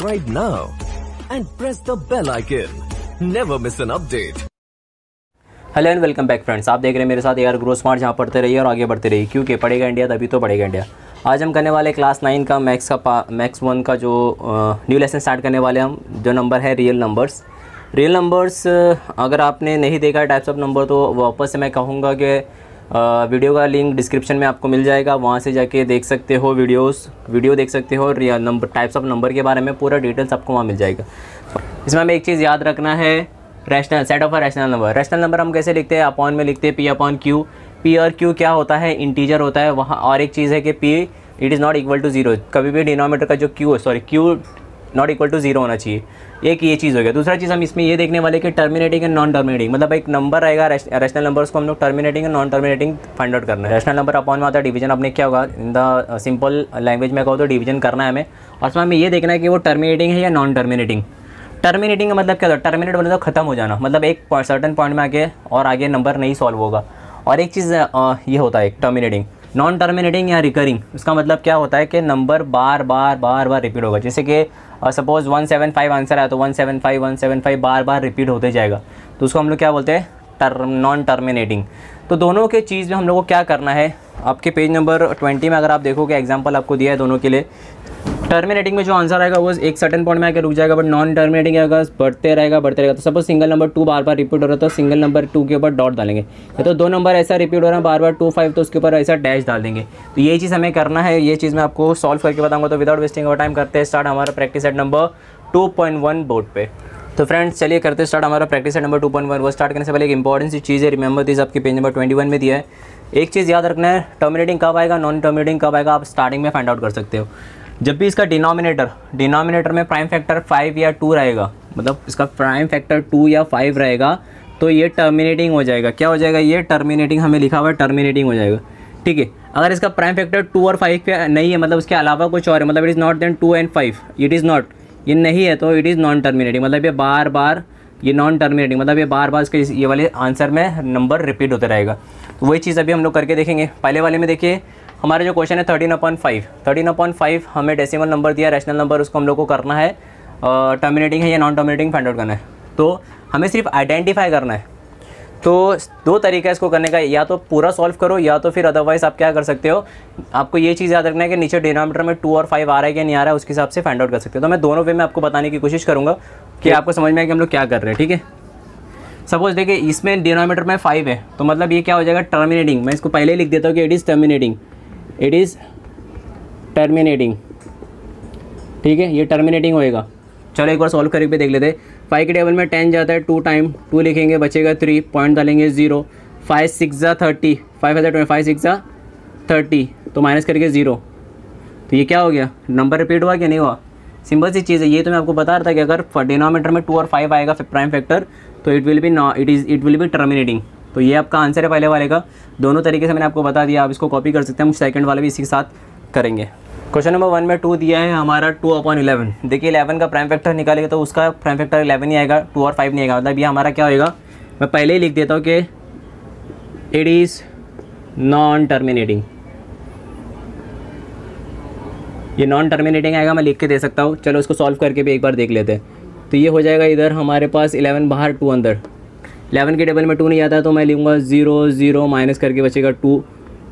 subscribe now and press the bell icon. Never miss an update. Hello and welcome back friends, आप देख रहे हैं मेरे साथ यार ग्रो स्मार्ट, जहाँ पढ़ते रहिए और आगे बढ़ते रहिए, क्योंकि पढ़ेगा इंडिया तभी तो पढ़ेगा इंडिया। आज हम करने वाले क्लास 9 का मैक्स 1 का जो न्यू लेसन स्टार्ट करने वाले हम, जो नंबर है रियल नंबर्स। रियल नंबर्स अगर आपने नहीं देखा है टाइप्स ऑफ नंबर, तो वापस से मैं कहूँगा कि वीडियो का लिंक डिस्क्रिप्शन में आपको मिल जाएगा, वहाँ से जाके देख सकते हो, वीडियो देख सकते हो। Real number, types of number के बारे में पूरा डिटेल्स आपको वहाँ मिल जाएगा। इसमें हमें एक चीज़ याद रखना है, rational set of a rational number. Rational number हम कैसे लिखते हैं? अपॉन में लिखते हैं, पी अपॉन क्यू। पी और क्यू क्या होता है? इंटीजर होता है वहाँ। और एक चीज़ है कि p it is not equal to zero. कभी भी डिनोमिनेटर का जो q not equal to zero होना चाहिए। एक ये चीज़ हो गया। दूसरा चीज़ हम इसमें ये देखने वाले कि टर्मिनेटिंग एंड नॉन टर्मिनेटिंग, मतलब एक नंबर रहेगा रैशनल नंबर्स को हम लोग terminating and non terminating find out करना है। रैशनल नंबर अपॉन में आता है डिवीजन। आपने क्या होगा, इन द सिंपल लैंग्वेज में कहो तो डिवीजन करना है हमें, और उसमें हमें ये देखना है कि वो टर्मिनेटिंग है या नॉन टर्मिनेटिंग। टर्मिनेटिंग का मतलब क्या होता है? टर्मिनेट मतलब ख़त्म हो जाना, मतलब एक सर्टन पॉइंट में आके और आगे नंबर नहीं सॉल्व होगा। और एक चीज़ ये होता है टर्मिनेटिंग। नॉन टर्मिनेटिंग या रिकरिंग, उसका मतलब क्या होता है कि नंबर बार बार रिपीट होगा। जैसे कि सपोज 175 आंसर आया तो 175 बार रिपीट होते जाएगा, तो उसको हम लोग क्या बोलते हैं? Non terminating. तो दोनों के चीज़ में हम लोग को क्या करना है, आपके पेज नंबर 20 में अगर आप देखोगे एग्जाम्पल आपको दिया है दोनों के लिए। टर्मिनेटिंग में जो आंसर आएगा वो एक सर्टेन पॉइंट में आकर रुक जाएगा, बट नॉन टर्मिनेटिंग अगर बढ़ते रहेगा। तो सपोज सिंगल नंबर 2 बार रिपीट हो रहा है तो सिंगल नंबर 2 के ऊपर डॉट डालेंगे। या तो दो नंबर ऐसा रिपीट हो रहा है बार 2 5, तो उसके ऊपर ऐसा डैश डाल देंगे। तो ये चीज़ हमें करना है, ये चीज़ मैं आपको सॉल्व करके बताऊंगा। तो विदाउट वेस्टिंग अवर टाइम करते हैं स्टार्ट हमारा प्रैक्टिस सेट नंबर 2.1 बोर्ड पे। तो फ्रेंड्स चलिए करते स्टार्ट हमारा प्रैक्टिस सेट नंबर 2.1। वो स्टार्ट करने से पहले एक इंपॉर्टेंट सी चीज़ है, रिमेंबर दिस, आपके पेज नंबर 21 में दिया है। एक चीज़ याद रखना है, टर्मिनेटिंग कब आएगा, नॉन टर्मिनेटिंग कब आएगा, आप स्टार्टिंग में फाइंड आउट कर सकते हो। जब भी इसका डिनोमिनेटर में प्राइम फैक्टर 5 या 2 रहेगा, मतलब इसका प्राइम फैक्टर 2 या 5 रहेगा, तो ये टर्मिनेटिंग हो जाएगा। क्या हो जाएगा? ये टर्मिनेटिंग, हमें लिखा हुआ है टर्मिनेटिंग हो जाएगा, ठीक है। अगर इसका प्राइम फैक्टर 2 और 5 पे नहीं है, मतलब उसके अलावा कुछ और है, मतलब it is not then 2 and 5, it is not, ये नहीं है, तो इट इज़ नॉन टर्मिनेटिंग। मतलब ये बार ये नॉन टर्मिनेटिंग, मतलब ये बार इसके ये वाले आंसर में नंबर रिपीट होते रहेगा। तो वही चीज़ अभी हम लोग करके देखेंगे। पहले वाले में देखिए, हमारा जो क्वेश्चन है 13/5 हमें डेसिमल नंबर दिया, रैशनल नंबर, उसको हम लोग को करना है टर्मिनेटिंग है या नॉन टर्मिनेटिंग फाइंड आउट करना है। तो हमें सिर्फ आइडेंटिफाई करना है। तो दो तरीका है इसको करने का, या तो पूरा सॉल्व करो, या तो फिर अदरवाइज़ आप क्या कर सकते हो, आपको ये चीज़ याद रखना है कि नीचे डिनोमिनेटर में 2 और 5 आ रहा है कि नहीं आ रहा है, उसके हिसाब से फाइंड आउट कर सकते हो। तो मैं दोनों वे में आपको बताने की कोशिश करूँगा कि आपको समझ में आए कि हम लोग क्या कर रहे हैं, ठीक है। सपोज देखिए इसमें डिनोमिनेटर में 5 है, तो मतलब ये क्या हो जाएगा? टर्मिनेटिंग। मैं इसको पहले ही लिख देता हूँ कि इट इज़ टर्मिनेटिंग, ठीक है, ये टर्मिनेटिंग होएगा। चलो एक बार सॉल्व करके देख लेते हैं। 5 के टेबल में 10 जाता है, 2 टाइम 2 लिखेंगे, बचेगा 3, पॉइंट डालेंगे 0, 5 6 30, 5 6 30, तो माइनस करके 0। तो ये क्या हो गया? नंबर रिपीट हुआ कि नहीं हुआ? सिंपल सी चीज़ है। ये तो मैं आपको बता रहा था कि अगर डिनोमिनेटर में 2 और 5 आएगा प्राइम फैक्टर, तो इट विल बी टर्मिनेटिंग। तो ये आपका आंसर है पहले वाले का। दोनों तरीके से मैंने आपको बता दिया, आप इसको कॉपी कर सकते हैं। हम सेकंड वाला भी इसी के साथ करेंगे। क्वेश्चन नंबर 1 में 2 दिया है हमारा 2/11। देखिए 11 का प्राइम फैक्टर निकालेगा तो उसका प्राइम फैक्टर 11 ही आएगा, 2 और 5 नहीं आएगा। मतलब ये हमारा क्या होएगा, मैं पहले ही लिख देता हूँ कि इट इज़ नॉन टर्मिनेटिंग। ये नॉन टर्मिनेटिंग आएगा, मैं लिख के दे सकता हूँ। चलो इसको सॉल्व करके भी एक बार देख लेते हैं। तो ये हो जाएगा, इधर हमारे पास 11 बाहर 2 अंदर। 11 के टेबल में 2 नहीं आता, तो मैं लूँगा 0 0 माइनस करके बचेगा 2,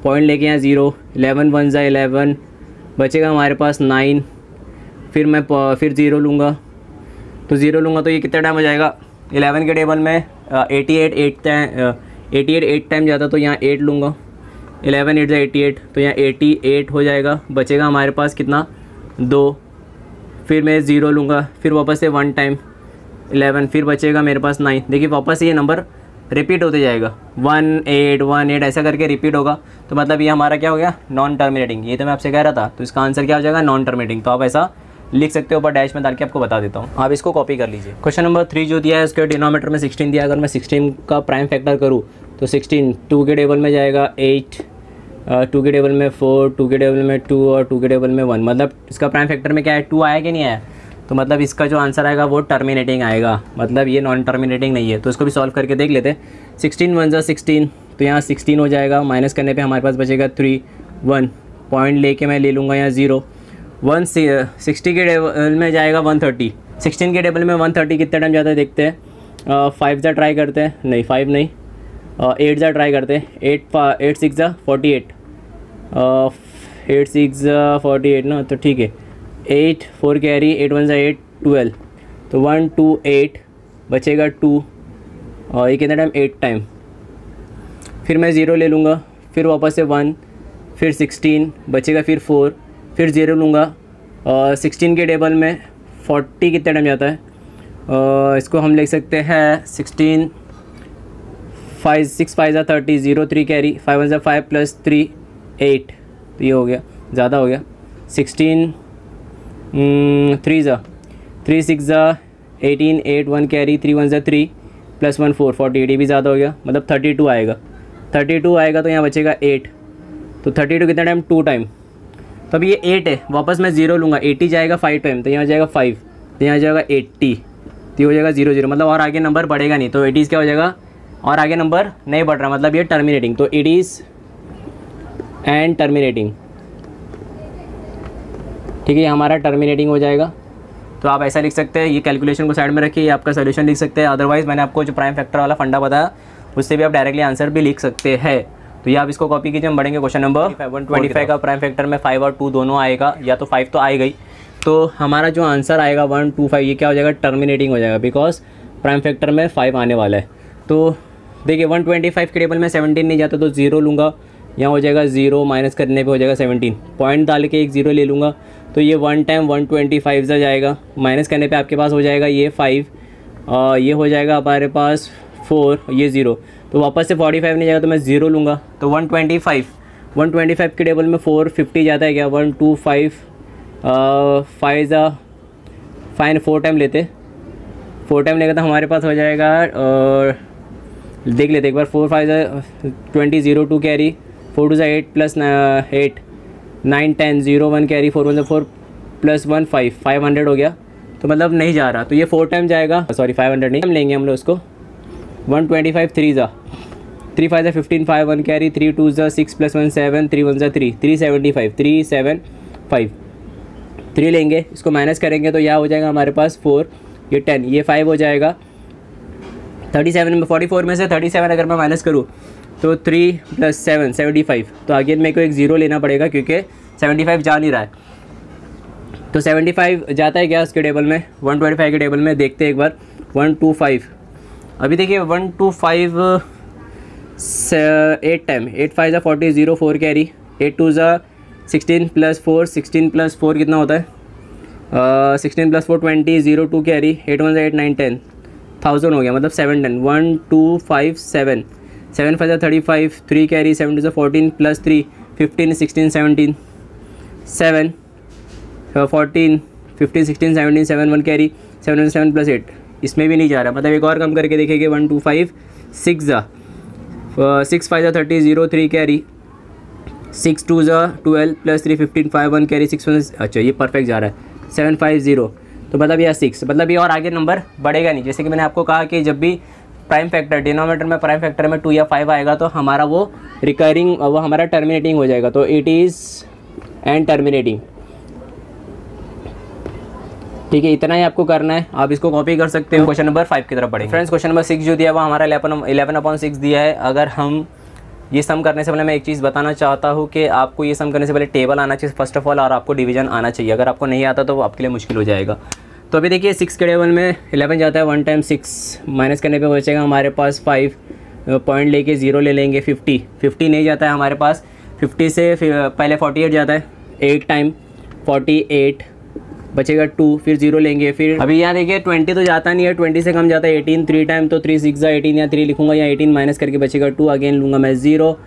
पॉइंट लेके यहाँ 0, 11 1 जा 11, बचेगा हमारे पास 9, फिर मैं 0 लूँगा, तो 0 लूँगा तो ये कितना टाइम हो जाएगा? 11 के टेबल में 88 8 टाइम जाता, तो यहाँ 8 लूँगा, 11 8 जा 88, तो यहाँ 88 हो जाएगा। बचेगा हमारे पास कितना? 2, फिर मैं 0 लूँगा, फिर वापस से 1 टाइम 11, फिर बचेगा मेरे पास 9। देखिए वापस से ये नंबर रिपीट होते जाएगा, 1 8 1 8 ऐसा करके रिपीट होगा। तो मतलब ये हमारा क्या हो गया? Non terminating. ये तो मैं आपसे कह रहा था, तो इसका आंसर क्या हो जाएगा? Non terminating. तो आप ऐसा लिख सकते हो, ऊपर डैश में डाल के आपको बता देता हूँ, आप इसको कॉपी कर लीजिए। क्वेश्चन नंबर 3 जो दिया है, उसके डिनोमिनेटर में 16 दिया। अगर मैं 16 का प्राइम फैक्टर करूँ तो 16 2 के टेबल में जाएगा 8, 2 के टेबल में 4, 2 के टेबल में 2 और 2 के टेबल में 1। मतलब इसका प्राइम फैक्टर में क्या है? 2 आया कि नहीं आया? तो मतलब इसका जो आंसर आएगा वो टर्मिनेटिंग आएगा, मतलब ये नॉन टर्मिनेटिंग नहीं है। तो इसको भी सॉल्व करके देख लेते हैं। 16 1 जा 16, तो यहाँ 16 हो जाएगा, माइनस करने पे हमारे पास बचेगा 3 1, पॉइंट लेके मैं ले लूँगा यहाँ 0, 60 के टेबल में जाएगा 130, 16 के टेबल में 130 कितने टाइम जाता है देखते हैं। 5 ज़ा ट्राई करते हैं, नहीं 5 नहीं, 8 ज़ा ट्राई करते हैं। 8 6 ज़ा 48, 8 6 ज़ा 48 ना, तो ठीक है। 8 4 कैरी, 8 1 ज़ा 8 12, तो 1 2 8 बचेगा 2, और ये कितना टाइम 8 टाइम। फिर मैं 0 ले लूँगा, फिर वापस से 1, फिर 16 बचेगा, फिर 4, फिर 0 लूँगा। 16 के टेबल में 40 कितने टाइम जाता है, इसको हम लिख सकते हैं 16 5 6 5 ज़ा 30, 0 3 कैरी, 5 1 ज़ा 5 प्लस 3 8, तो ये हो गया, ज़्यादा हो गया। 16 3 ज़ा 3 6 ज़ा 18, 8 1 कैरी, 3 1 ज़ा 3 प्लस 1 4 48, ये भी ज़्यादा हो गया, मतलब 32 आएगा। 32 आएगा तो यहाँ बचेगा 8, तो 32 कितना टाइम 2 टाइम। तो अब ये 8 है, वापस मैं 0 लूँगा, 80 जाएगा 5 टाइम, तो यहाँ जाएगा 5, तो यहाँ जाएगा 80, तो ये हो जाएगा 0 0, मतलब और आगे नंबर बढ़ेगा नहीं, तो 80 क्या हो जाएगा, और आगे नंबर नहीं बढ़ रहा, मतलब ये टर्मिनेटिंग, तो इट इज़ एंड टर्मिनेटिंग। ठीक है, ये हमारा टर्मिनेटिंग हो जाएगा। तो आप ऐसा लिख सकते हैं, ये कैलकुलेशन को साइड में रखिए, ये आपका सोल्यूशन लिख सकते हैं। अदरवाइज़ मैंने आपको जो प्राइम फैक्टर वाला फंडा बताया उससे भी आप डायरेक्टली आंसर भी लिख सकते हैं। तो ये आप इसको कॉपी कीजिए, हम बढ़ेंगे क्वेश्चन नंबर 125 का। प्राइम फैक्टर में 5 और 2 दोनों आएगा, या तो 5 तो आएगा ही, तो हमारा जो आंसर आएगा 125, ये क्या हो जाएगा, टर्मिनेटिंग हो जाएगा, बिकॉज प्राइम फैक्टर में 5 आने वाला है। तो देखिए 125 के टेबल में 17 नहीं जाता, तो 0 लूँगा, यहाँ हो जाएगा 0, माइनस करने पे हो जाएगा 17, पॉइंट डाल के एक 0 ले लूँगा, तो ये 1 टाइम 125 सा जाएगा, माइनस करने पे आपके पास हो जाएगा ये 5, ये हो जाएगा हमारे पास 4, ये 0, तो वापस से 45 नहीं जाएगा, तो मैं 0 लूँगा, तो 125 के टेबल में 450 जाता है क्या, 125 5 ज़ा 5 4 टाइम लेते, 4 टाइम लेगा तो हमारे पास हो जाएगा, और देख लेते एक बार, 4 5 ज़ा 20, 0 2 कैरी, 4 2 ज़ा 8 प्लस 8 9 10, 0 1 कैरी, 4 1 ज़ा 4 प्लस 1 5 500 हो गया, तो मतलब नहीं जा रहा, तो ये 4 टाइम जाएगा, सॉरी 500 नहीं, हम लेंगे हम लोग उसको 125 3 ज़ा 3 5 ज़ा 15, 5 1 कैरी, 3 2 ज़ा 6 प्लस 1 7, 3 1 ज़ा 3 375 3 लेंगे, इसको माइनस करेंगे तो यह हो जाएगा हमारे पास 4, ये 10, ये 5 हो जाएगा। 37 में 44 में से 37 अगर मैं माइनस करूँ तो 3 प्लस 7 75, तो अगेन मेरे को एक 0 लेना पड़ेगा क्योंकि 75 जा नहीं रहा है, तो 75 जाता है क्या उसके टेबल में, 125 के टेबल में देखते हैं एक बार। 125 अभी देखिए 125 8 टाइम, 8 5 ज़ा 40, 0 4 कैरी, 8 2 ज़ा 16 प्लस 4, 16 प्लस 4 कितना होता है, 16 प्लस 4 20, 0 2 कैरी, 8 1 ज़ा 8 9 10, 1000 हो गया, मतलब 7 10, 1 2 5 7 7 5 ज़ा 35, 3 कैरी, 7 2 ज़ा 14 प्लस 3 15 16 17 7 14 15 16 17 7 1 कैरी, 7 7 प्लस 8, इसमें भी नहीं जा रहा, मतलब एक और कम करके देखेंगे। 125 6 ज़ा 6 5 ज़ा 30, 0 3 कैरी, 6 2 ज़ा 12 प्लस 3 15 5 1 कैरी, 6 1, अच्छा ये परफेक्ट जा रहा है, 7 5 0, तो मतलब यह 6, मतलब ये और आगे नंबर बढ़ेगा नहीं। जैसे कि मैंने आपको कहा कि जब भी प्राइम फैक्टर डिनोमिनेटर में प्राइम फैक्टर में 2 या 5 आएगा तो हमारा वो रिकरिंग, वो हमारा टर्मिनेटिंग हो जाएगा, तो इट इज़ एंड टर्मिनेटिंग। ठीक है, इतना ही आपको करना है, आप इसको कॉपी कर सकते हो। क्वेश्चन नंबर 5 की तरफ पढ़ेंगे। फ्रेंड्स क्वेश्चन नंबर 6 जो दिया है वो हमारा 11/6 दिया है। अगर हम ये सम करने से पहले मैं एक चीज़ बताना चाहता हूँ कि आपको ये सम करने से पहले टेबल आना चाहिए फर्स्ट ऑफ ऑल, और आपको डिवीजन आना चाहिए। अगर आपको नहीं आता तो वो आपके लिए मुश्किल हो जाएगा। तो अभी देखिए 6 के टेबल में 11 जाता है, 1 टाइम 6 माइनस करने पे बचेगा हमारे पास 5, पॉइंट लेके 0 ले लेंगे। 50 नहीं जाता है हमारे पास, 50 से पहले 48 जाता है, 8 टाइम 48 बचेगा 2, फिर 0 लेंगे। फिर अभी यहाँ देखिए 20 तो जाता नहीं है, 20 से कम जाता है 18, 3 टाइम तो 3 6 18, या 3 लिखूँगा या 18 माइनस करके बचेगा 2, अगेन लूँगा मैं 0,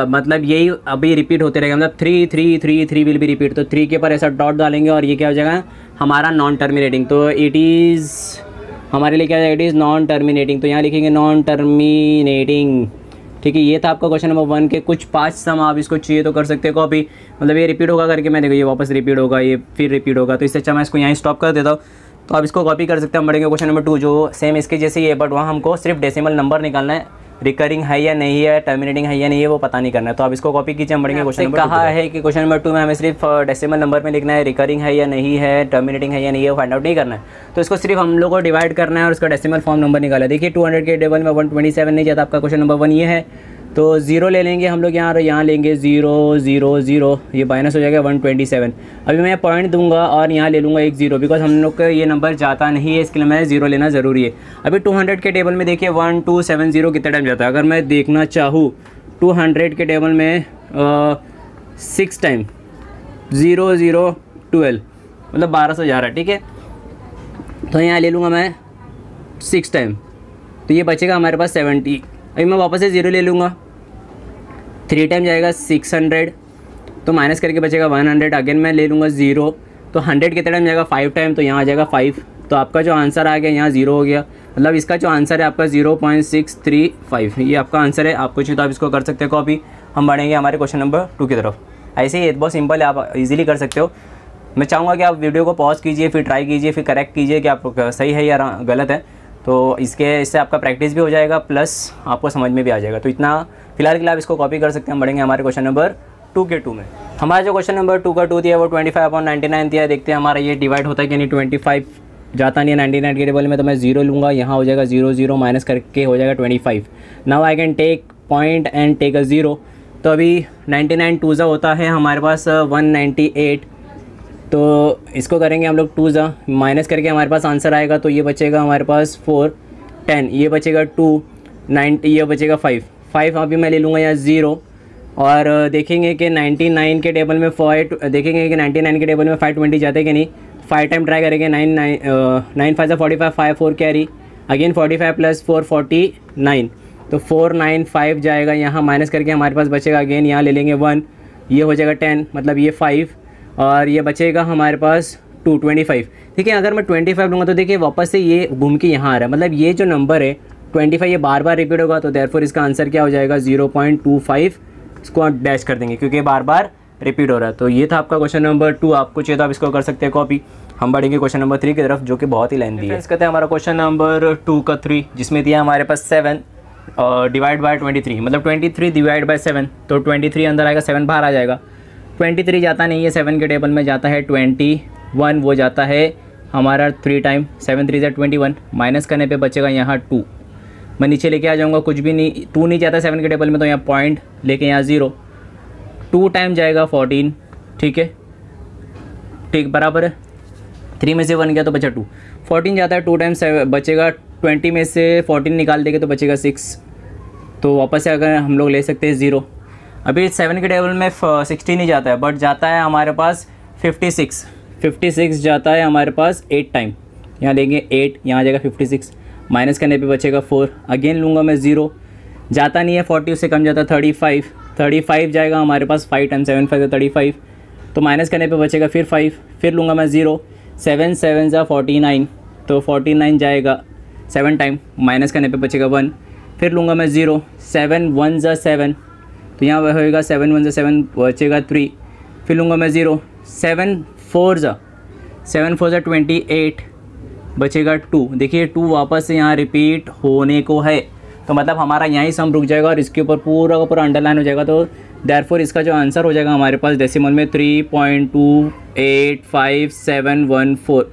मतलब यही अभी रिपीट होते रहेगा, मतलब 3 3 3 3 विल बी रिपीट। तो 3 के ऊपर ऐसा डॉट डालेंगे और ये क्या हो जाएगा हमारा नॉन टर्मिनेटिंग, तो इट इज़ हमारे लिए क्या है, इट इज़ नॉन टर्मिनेटिंग, तो यहाँ लिखेंगे नॉन टर्मिनेटिंग। ठीक है, ये था आपका क्वेश्चन नंबर 1 के कुछ 5 सम, आप इसको चाहिए तो कर सकते हो कॉपी, मतलब ये रिपीट होगा करके मैं देखो ये वापस रिपीट होगा, ये फिर रिपीट होगा, तो इससे अच्छा मैं इसको यहाँ स्टॉप कर देता हूँ। तो आप इसको कॉपी कर सकते हैं। हम बढ़ेंगे क्वेश्चन नंबर 2 जो सेम इसके जैसे ही है, बट वहाँ हमको सिर्फ डेसिमल नंबर निकालना है, रिकरिंग है या नहीं है, टर्मिनेटिंग है या नहीं है, वो पता नहीं करना है। तो आप इसको कॉपी कीजिए, हम बढ़ेंगे क्वेश्चन नंबर कहा है कि क्वेश्चन नंबर 2 में हमें सिर्फ डेसिमल नंबर में लिखना है, रिकरिंग है या नहीं है, टर्मिनेटिंग है या नहीं है, वो फाइंड आउट नहीं करना है। तो इसको सिर्फ हम लोग को डिवाइड करना है और उसका डेसिमल फॉर्म नंबर निकाला। देखिए 200 के टेबल में 127 नहीं जाता, आपका क्वेश्चन नंबर 1 ये है। तो 0 ले लेंगे हम लोग यहाँ, और यहाँ लेंगे 0 0 0, ये माइनस हो जाएगा 127। अभी मैं पॉइंट दूंगा और यहाँ ले लूँगा एक 0, बिकॉज हम लोग का ये नंबर जाता नहीं है, इसके लिए मैं 0 लेना ज़रूरी है। अभी 200 के टेबल में देखिए 1270 कितना टाइम जाता है। अगर मैं देखना चाहूँ 200 के टेबल में 6 टाइम 0 0 12, मतलब 1200 जा रहा है, ठीक है। तो यहाँ ले लूँगा मैं 6 टाइम, तो ये बचेगा हमारे पास 70। अभी मैं वापस से 0 ले लूँगा, 3 टाइम जाएगा 600, तो माइनस करके बचेगा 100। अगेन मैं ले लूँगा 0, तो 100 कितना टाइम जाएगा 5 टाइम, तो यहाँ आ जाएगा 5। तो आपका जो आंसर आ गया यहाँ 0 हो गया, मतलब इसका जो आंसर है आपका 0.635, ये आपका आंसर है। आपको चाहिए तो आप इसको कर सकते हैं कॉपी। हम बढ़ेंगे हमारे क्वेश्चन नंबर 2 की तरफ। ऐसे ही बहुत सिंपल है, आप इजीली कर सकते हो। मैं चाहूँगा कि आप वीडियो को पॉज कीजिए, फिर ट्राई कीजिए, फिर करेक्ट कीजिए कि आप सही है या गलत है। तो इससे आपका प्रैक्टिस भी हो जाएगा, प्लस आपको समझ में भी आ जाएगा। तो इतना फिलहाल के लिए आप इसको कॉपी कर सकते हैं। हम बढ़ेंगे हमारे क्वेश्चन नंबर 2 के 2 में। हमारा जो क्वेश्चन नंबर 2 का 2 दिया वो 25/99 दिया। देखते हैं हमारा ये डिवाइड होता है कि नहीं। 25 जाता नहीं है 99 के टेबल में, तो मैं 0 लूँगा, यहाँ हो जाएगा 0 0, माइनस करके हो जाएगा 25। Now I can take point and take a 0। तो अभी 99 2 होता है हमारे पास 198, तो इसको करेंगे हम लोग 2 माइनस करके हमारे पास आंसर आएगा। तो ये बचेगा हमारे पास 4 10, ये बचेगा 2 9, ये बचेगा 5 अभी मैं ले लूँगा यहाँ 0। और देखेंगे कि 99 के टेबल में 5 देखेंगे कि 99 के टेबल में 520 जाते हैं कि नहीं। 5 टाइम ट्राई करेंगे। 9 5 45, 5 4 कैरी, अगेन 45 + 4 49, तो 495 जाएगा। यहाँ माइनस करके हमारे पास बचेगा अगेन, यहाँ ले लेंगे 1, ये हो जाएगा 10, मतलब ये 5, और ये बचेगा हमारे पास 225। ठीक है, अगर मैं 25 लूँगा तो देखिए वापस से ये घूम के यहाँ आ रहा है, मतलब ये जो नंबर है 25 ये बार बार रिपीट होगा। तो देयरफॉर इसका आंसर क्या हो जाएगा 0.25, इसको आप डैश कर देंगे क्योंकि बार बार रिपीट हो रहा है। तो ये था आपका क्वेश्चन नंबर 2। आपको चाहिए तो आप इसको कर सकते हैं कॉपी। हम बढ़ेंगे क्वेश्चन नंबर 3 की तरफ, जो कि बहुत ही लेंथी है। कहते हैं हमारा क्वेश्चन नंबर 2 का 3, जिसमें दिया हमारे पास 7 डिवाइड बाय 23, मतलब 23 डिवाइड बाय 7। तो 23 अंदर आएगा, 7 बाहर आ जाएगा। 23 जाता नहीं है 7 के टेबल में, जाता है 21, वो जाता है हमारा 3 टाइम। 7 3 21, माइनस करने पे बचेगा यहाँ 2। मैं नीचे लेके आ जाऊँगा, कुछ भी नहीं, 2 नहीं जाता 7 के टेबल में, तो यहाँ पॉइंट लेके यहाँ 0। 2 टाइम जाएगा 14, ठीक है, ठीक बराबर है। 3 में से 1 गया तो बचा 2। 14 जाता है 2 टाइम, बचेगा 20 में से 14 निकाल देंगे तो बचेगा 6। तो वापस से अगर हम लोग ले सकते हैं 0। अभी 7 के टेबल में 16 ही जाता है, बट जाता है हमारे पास 56 जाता है हमारे पास 8 टाइम। यहाँ लेंगे 8, यहाँ आ जाएगा 56, माइनस करने पे बचेगा 4। अगेन लूँगा मैं 0, जाता नहीं है 40, उससे कम जाता है 35 जाएगा हमारे पास 5 टाइम। 7 5 35, तो माइनस करने पे बचेगा फिर 5, फिर लूँगा मैं 0। 7 7 49, तो 49 जाएगा 7 टाइम, माइनस करने पे बचेगा 1, फिर लूँगा मैं 0। 7 1 7, तो यहाँ होएगा 7 1 7, बचेगा 3, फिर लूँगा मैं 0। 7 4 28, बचेगा 2। देखिए 2 वापस से यहाँ रिपीट होने को है, तो मतलब हमारा यहीं सम रुक जाएगा और इसके ऊपर पूरा का पूरा अंडरलाइन हो जाएगा। तो देयरफॉर इसका जो आंसर हो जाएगा हमारे पास डेसिमल में 3.2857114।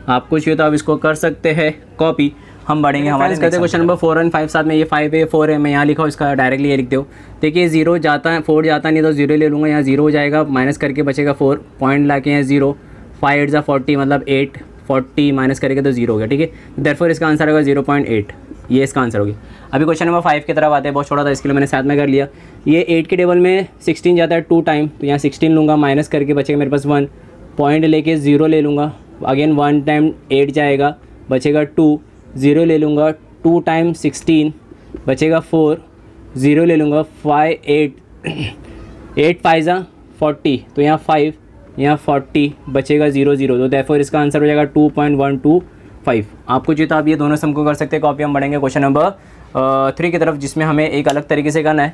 आपको चाहिए तो आप इसको कर सकते हैं कॉपी। हम बढ़ेंगे हमारे कहते हैं क्वेश्चन नंबर 4 और 5, साथ में ये 5 है 4 है, मैं यहाँ लिखा हूँ, इसका डायरेक्टली ये लिख दो। देखिए 0 जाता है, 4 जाता नहीं तो 0 ले लूँगा, यहाँ 0 हो जाएगा, माइनस करके बचेगा 4, पॉइंट ला के यहाँ 0। 5 8 40, मतलब 8, 40 माइनस करेंगे तो 0 हो गया, ठीक है। देयरफॉर इसका आंसर होगा 0.8, ये इसका आंसर होगी। अभी क्वेश्चन नंबर 5 की तरफ आते हैं, बहुत छोटा था इसके लिए मैंने साथ में कर लिया। ये 8 के टेबल में 16 जाता है 2 टाइम, तो यहाँ 16 लूँगा, माइनस करके बचेगा मेरे पास 1, पॉइंट लेके 0 ले लूँगा, अगेन 1 टाइम 8 जाएगा, बचेगा 2, 0 ले लूँगा, 2 टाइम 16 बचेगा 4, 0 ले लूँगा, 5 8 5 40, तो यहाँ 5, यहाँ 40 बचेगा 0 0, तो देयरफॉर इसका आंसर हो जाएगा 2.125। आपको चाहिए तो आप ये दोनों सम को कर सकते हैं कॉपी। हम बढ़ेंगे क्वेश्चन नंबर 3 की तरफ, जिसमें हमें एक अलग तरीके से करना है।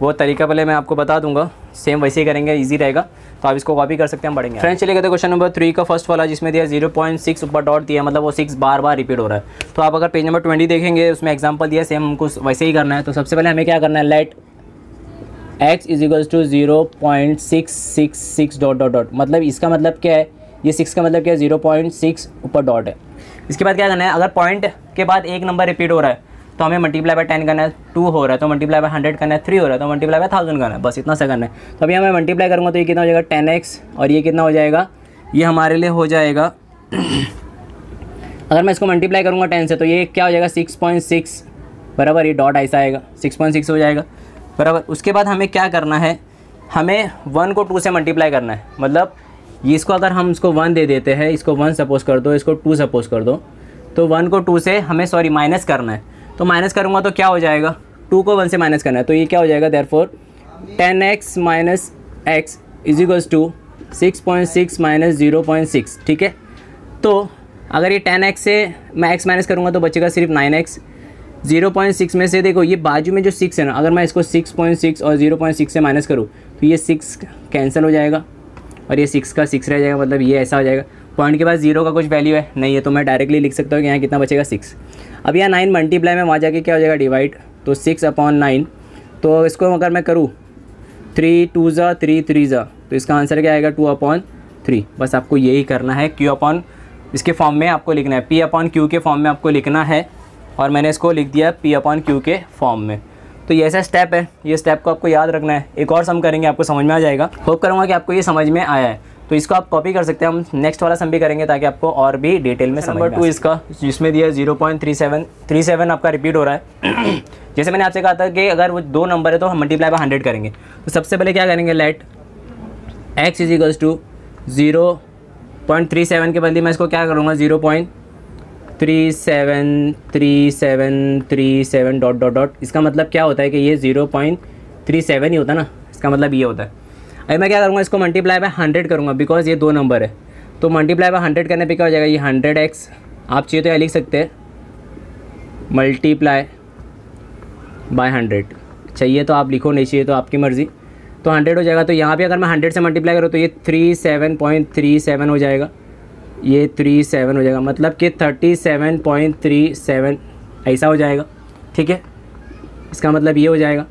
वो तरीका पहले मैं आपको बता दूंगा, सेम वैसे ही करेंगे, इजी रहेगा, तो आप इसको कॉपी कर सकते हैं, हम पढ़ेंगे। फ्रेंड्स चलिए कहते हैं क्वेश्चन नंबर 3 का फर्स्ट वाला, जिसमें दिया 0.6 ऊपर डॉट दिया, मतलब वो 6 बार बार रिपीट हो रहा है। तो आप अगर पेज नंबर 20 देखेंगे, उसमें एग्जाम्पल दिया, सेम हमको वैसे ही करना है। तो सबसे पहले हमें क्या करना है, let x is equals to 0.666 dot dot dot, मतलब इसका मतलब क्या है, ये 6 का मतलब क्या है, 0.6 ऊपर डॉट है। इसके बाद क्या करना है, अगर पॉइंट के बाद एक नंबर रिपीट हो रहा है तो हमें मल्टीप्लाई बाय 10 करना है, 2 हो रहा है तो मल्टीप्लाई बाय 100 करना है, 3 हो रहा है तो मल्टीप्लाई बाय 1000 करना है, बस इतना सा करना है। तो अभी हमें मल्टीप्लाई करूँगा तो ये कितना हो जाएगा 10x, और ये कितना हो जाएगा, ये हमारे लिए हो जाएगा अगर मैं इसको मल्टीप्लाई करूँगा 10 से तो ये क्या हो जाएगा 6.6 बराबर, ये डॉट ऐसा आएगा 6.6 हो जाएगा बराबर। उसके बाद हमें क्या करना है, हमें 1 को 2 से मल्टीप्लाई करना है, मतलब ये इसको अगर हम इसको 1 दे देते हैं, इसको 1 सपोज कर दो, इसको 2 सपोज कर दो, तो 1 को 2 से हमें माइनस करना है। तो माइनस करूँगा तो क्या हो जाएगा, 2 को 1 से माइनस करना है, तो ये क्या हो जाएगा, therefore 10x minus x is equals to 6.6 minus 0.6, ठीक है। तो अगर ये 10x से मैं x माइनस करूँगा तो बचेगा सिर्फ 9x। 0.6 में से देखो ये बाजू में जो 6 है ना, अगर मैं इसको 6.6 और 0.6 से माइनस करूँ तो ये 6 कैंसिल हो जाएगा और ये 6 का 6 रह जाएगा, मतलब ये ऐसा हो जाएगा। पॉइंट के बाद 0 का कुछ वैल्यू है नहीं है, तो मैं डायरेक्टली लिख सकता हूँ कि यहाँ कितना बचेगा 6। अब यहाँ 9 मल्टीप्लाई में वहाँ जाके क्या हो जाएगा डिवाइड, तो 6/9। तो इसको अगर मैं करूँ 3 2 ज़ा 3 3 ज़ा, तो इसका आंसर क्या आएगा 2/3। बस आपको यही करना है, Q/ इसके फॉर्म में आपको लिखना है, P/Q के फॉर्म में आपको लिखना है, और मैंने इसको लिख दिया P/Q के फॉर्म में। तो ये ऐसा स्टेप है, ये स्टेप को आपको याद रखना है। एक और सम करेंगे, आपको समझ में आ जाएगा। होप करूँगा कि आपको ये समझ में आया है, तो इसको आप कॉपी कर सकते हैं। हम नेक्स्ट वाला सम भी करेंगे ताकि आपको और भी डिटेल में समझ में। नंबर 2 इसका, जिसमें दिया 0.37 आपका रिपीट हो रहा है। जैसे मैंने आपसे कहा था कि अगर वो 2 नंबर है तो हम मल्टीप्लाई बाय 100 करेंगे। तो सबसे पहले क्या करेंगे, let x is equals to 0.37 के बदले मैं इसको क्या करूँगा 0.373737 डॉट डॉट डॉट। इसका मतलब क्या होता है कि ये 0.37 ही होता है ना, इसका मतलब ये होता है। अभी मैं क्या करूँगा, इसको मल्टीप्लाई बाय 100 करूँगा, बिकॉज ये 2 नंबर है। तो मल्टीप्लाई बाय 100 करने पे क्या हो जाएगा, ये 100x, आप चाहिए तो यह लिख सकते हैं मल्टीप्लाई बाय 100, चाहिए तो आप लिखो, नहीं चाहिए तो आपकी मर्ज़ी। तो 100 हो जाएगा। तो यहाँ पे अगर मैं 100 से मल्टीप्लाई करूँ तो ये 37.37 हो जाएगा, ये 37 हो जाएगा, मतलब कि 37.37 ऐसा हो जाएगा, ठीक है। इसका मतलब ये हो जाएगा।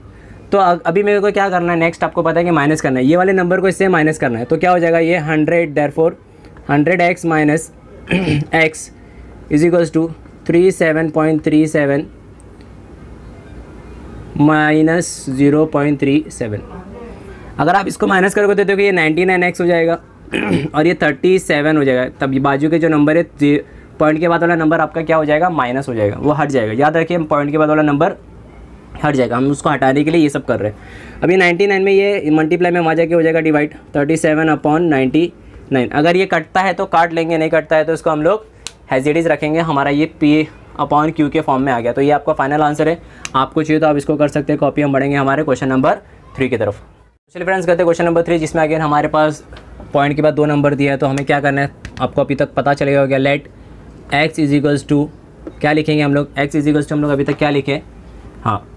तो अभी मेरे को क्या करना है, नेक्स्ट आपको पता है कि माइनस करना है, ये वाले नंबर को इससे माइनस करना है। तो क्या हो जाएगा, ये 100 therefore 100x minus x is equals to 37.37 minus 0.37। अगर आप इसको माइनस करोगे तो देखो ये 99x हो जाएगा और ये 37 हो जाएगा। तब ये बाजू के जो नंबर है, पॉइंट के बाद वाला नंबर आपका क्या हो जाएगा, माइनस हो जाएगा, वो हट जाएगा। याद रखिए, हम पॉइंट के बाद वाला नंबर हट जाएगा, हम उसको हटाने के लिए ये सब कर रहे हैं। अभी 99 में ये मल्टीप्लाई में वहाँ जाके हो जाएगा डिवाइड 37/99। अगर ये कटता है तो काट लेंगे, नहीं कटता है तो इसको हम लोग एज इट इज़ रखेंगे। हमारा ये P/Q के फॉर्म में आ गया। तो ये आपका फाइनल आंसर है। आपको चाहिए तो आप इसको कर सकते हैं कॉपी। हम बढ़ेंगे हमारे क्वेश्चन नंबर 3 की तरफ। चलिए फ्रेंड्स, करते हैं क्वेश्चन नंबर 3, जिसमें अगेन हमारे पास पॉइंट के बाद 2 नंबर दिया है। तो हमें क्या करना है, आपको अभी तक पता चलेगा हो गया। Let x is equals to, क्या लिखेंगे हम लोग, x इज इक्वल्स टू हम लोग अभी तक क्या लिखे, हाँ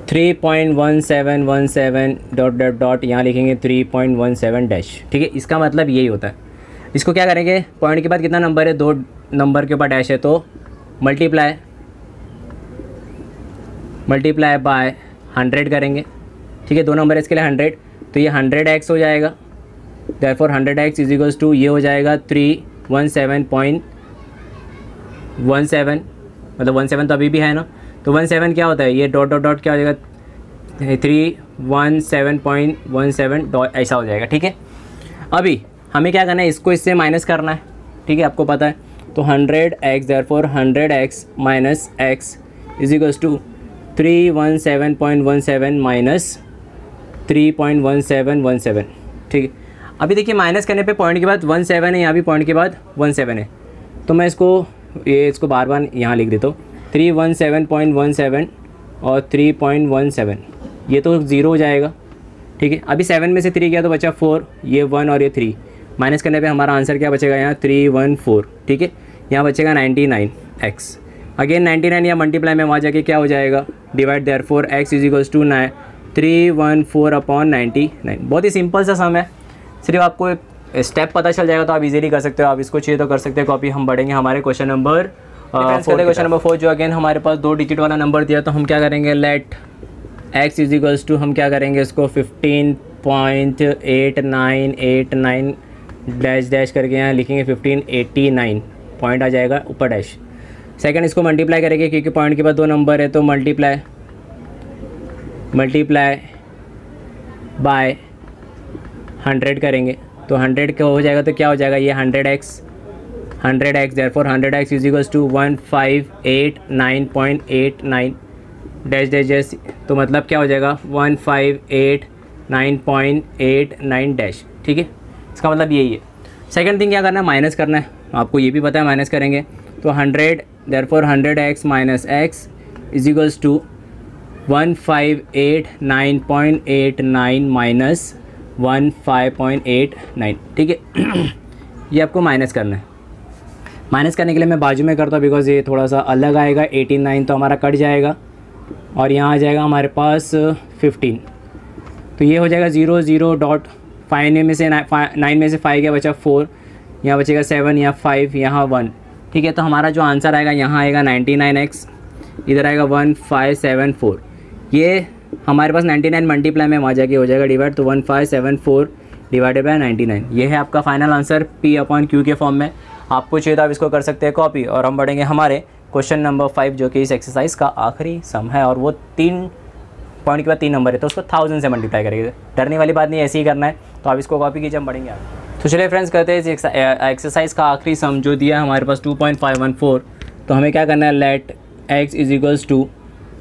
3.1717 डॉट डॉट डॉट, यहाँ लिखेंगे 3.17 डैश, ठीक है। इसका मतलब यही होता है। इसको क्या करेंगे, पॉइंट के बाद कितना नंबर है, 2 नंबर के ऊपर डैश है, तो मल्टीप्लाई बाय 100 करेंगे, ठीक है। 2 नंबर है इसके लिए 100, तो ये 100x हो जाएगा। Therefore 100x is equals to ये हो जाएगा 317.17, मतलब 17 तो अभी भी है ना। तो 17 क्या होता है, ये डॉट डॉट डॉट क्या हो जाएगा 317.17 डॉट, ऐसा हो जाएगा, ठीक है। अभी हमें क्या करना है, इसको इससे माइनस करना है, ठीक है, आपको पता है। तो 100x therefore 100x minus x is equals to 317.17 minus 3.1717, ठीक है। अभी देखिए माइनस करने पे पॉइंट के बाद 17 है, यहाँ भी पॉइंट के बाद 17 है। तो मैं इसको बार बार यहाँ लिख देता हूँ, 317.17 और 3.17, ये तो 0 हो जाएगा, ठीक है। अभी 7 में से 3 गया तो बचा 4, ये 1 और ये 3, माइनस करने पे हमारा आंसर क्या बचेगा यहाँ 314, ठीक है। यहाँ बचेगा 99x। अगेन 99 या मल्टीप्लाई में वहाँ जाके क्या हो जाएगा, divide therefore x is equals to 314/99। बहुत ही सिंपल सा सम है, सिर्फ आपको स्टेप पता चल जाएगा तो आप इजीली कर सकते हो। आप इसको चाहिए तो कर सकते हो कॉपी। हम बढ़ेंगे हमारे क्वेश्चन नंबर 4 जो अगेन हमारे पास 2 डिजिट वाला नंबर दिया, तो हम क्या करेंगे, let x is equals to, हम क्या करेंगे इसको 15.8989 डैश डैश करके यहाँ लिखेंगे 1589 पॉइंट आ जाएगा ऊपर डैश। सेकंड इसको मल्टीप्लाई करेंगे क्योंकि पॉइंट के बाद 2 नंबर है, तो मल्टीप्लाई बाय 100 करेंगे तो 100 का हो जाएगा, तो क्या हो जाएगा ये 100x therefore 100x is equals to 1589.89 dash dash dash, तो मतलब क्या हो जाएगा 1589.89 डैश। ठीक है, इसका मतलब यही है। सेकंड थिंग क्या करना है, माइनस करना है। आपको ये भी पता है माइनस करेंगे, तो 100 therefore 100x minus x is equals to 1589.89 minus 15.89। ठीक है, ये आपको माइनस करना है। माइनस करने के लिए मैं बाजू में करता हूँ बिकॉज ये थोड़ा सा अलग आएगा। 89 तो हमारा कट जाएगा और यहाँ आ जाएगा हमारे पास 15, तो ये हो जाएगा 0 0 डॉट 5 में से 9 में से 5 क्या बचा 4, यहाँ बचेगा 7, यहाँ 5, यहाँ 1। ठीक है, तो हमारा जो आंसर आएगा यहाँ आएगा 99x, इधर आएगा 1574। ये हमारे पास 99 मल्टीप्लाई में वहाँ जाके हो जाएगा डिवाइड, तो 1574 डिवाइडेड बाय 99। ये है आपका फाइनल आंसर P/Q के फॉर्म में। आपको चाहिए तो आप इसको कर सकते हैं कॉपी। और हम बढ़ेंगे हमारे क्वेश्चन नंबर 5 जो कि इस एक्सरसाइज का आखिरी सम है, और वो 3 पॉइंट के बाद 3 नंबर है, तो उसको 1000 से मल्टीप्लाई करेंगे। डरने वाली बात नहीं, ऐसे ही करना है। तो आप इसको कॉपी कीजिए, हम बढ़ेंगे आगे। तो चलिए फ्रेंड्स, करते हैं इस एक्सरसाइज का आखिरी सम जो दिया है हमारे पास 2.514। तो हमें क्या करना है, let x is equals to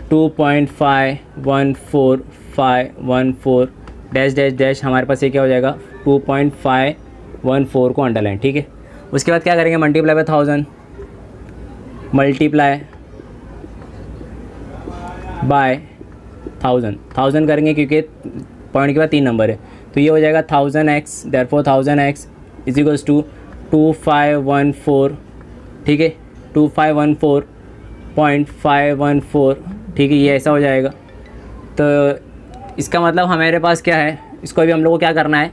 2.514514 dash dash dash, हमारे पास ये क्या हो जाएगा 2.514 को अंडरलाइन। ठीक है, उसके बाद क्या करेंगे, मल्टीप्लाई बाय 1000, मल्टीप्लाई बाय 1000 करेंगे क्योंकि पॉइंट के बाद 3 नंबर है, तो ये हो जाएगा 1000x therefore 1000x is equals to 2514। ठीक है, 2514.514। ठीक है, ये ऐसा हो जाएगा। तो इसका मतलब हमारे पास क्या है, इसको भी हम लोग को क्या करना है,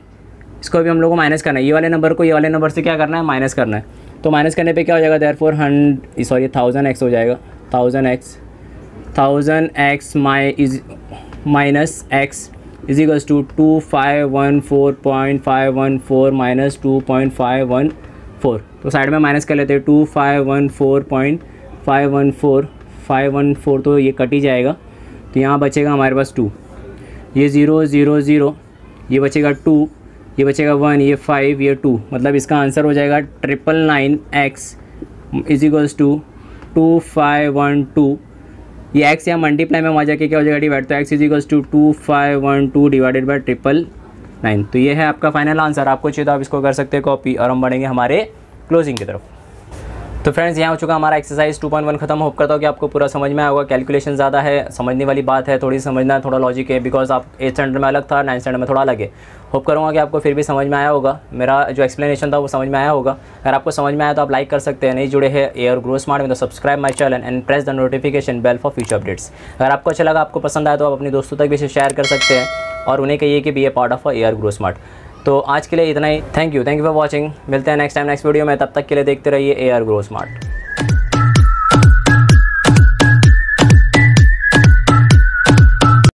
इसको भी हम लोग को माइनस करना है। ये वाले नंबर को ये वाले नंबर से क्या करना है, माइनस करना है। तो माइनस करने पे क्या हो जाएगा, देयरफॉर 1000x हो जाएगा, 1000x minus x is equals to 2514.514 minus 2.514। तो साइड में माइनस कर लेते हैं, 2514.514 तो ये कट ही जाएगा। तो यहाँ बचेगा हमारे पास 2, ये 0 0 0, ये बचेगा 2, ये बचेगा 1, ये 5, ये 2। मतलब इसका आंसर हो जाएगा 999x इज इक्वल्स टू 2512। ये x या मल्टीप्लाई में वहाँ जाके क्या हो जाएगा, डिवाइड, तो x is equals to 2512 divided by 999। तो ये है आपका फाइनल आंसर। आपको चाहिए तो आप इसको कर सकते हैं कॉपी। और हम बढ़ेंगे हमारे क्लोजिंग की तरफ। तो फ्रेंड्स, यहाँ हो चुका हमारा एक्सरसाइज 2.1 खत्म। होप करता हूँ कि आपको पूरा समझ में आया होगा। कैलकुलेशन ज़्यादा है, समझने वाली बात है, थोड़ी समझना, थोड़ा लॉजिक है, बिकॉज आप 8th स्टैंडर्ड में अलग था, 9th स्टैंडर्ड में थोड़ा अलग है। होप करूँगा कि आपको फिर भी समझ में आया होगा, मेरा जो एक्सप्लेनेशन था वो समझ में आया होगा। अगर आपको समझ में आया तो आप लाइक कर सकते हैं। नहीं जुड़े हैं एआर ग्रो स्मार्ट में तो subscribe my channel and press the notification bell for future updates. अगर आपको अच्छा लगा, आपको पसंद आया तो आप अपने दोस्तों तक भी इसे शेयर कर सकते हैं और उन्हें कहिए कि be a part of AR grow smart. तो आज के लिए इतना ही। Thank you for watching. मिलते हैं नेक्स्ट टाइम नेक्स्ट वीडियो में। तब तक के लिए देखते रहिए एआर ग्रो स्मार्ट।